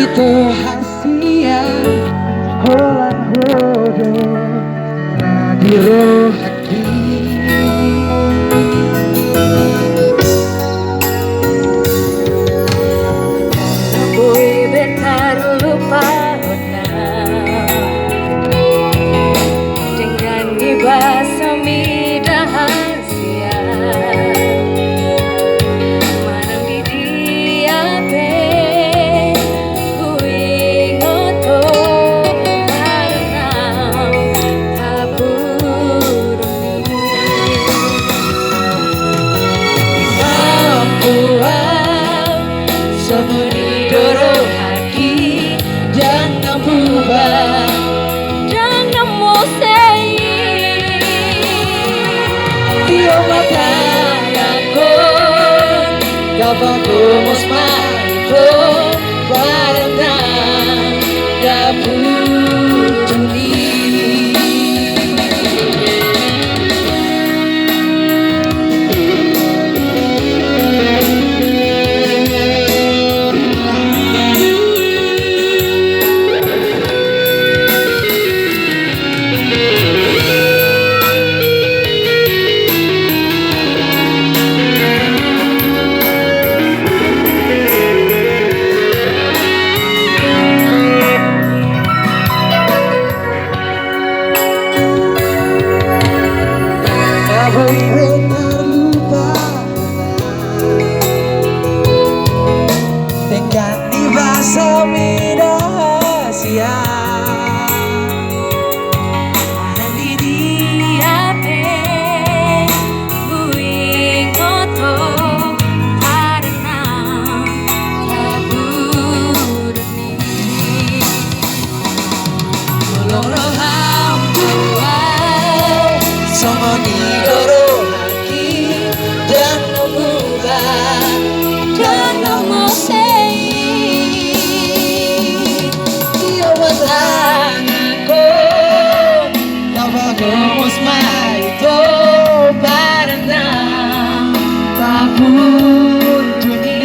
itu hasia holan hodo di roh hati. Boy betar lupa dengan ibasa rahasia manang di dia pe kui ngoto karena kaburuni Papua semuni doro hati jangan berubah. Vamos mais para da putuni. Dengan ibasa rahasia Manang di dia pe kui ngoto karena kaburuni Tolong roham Tuhan sama didorong hati dan memubah dan memosei dia watanaku Vamos mais para Paputuni.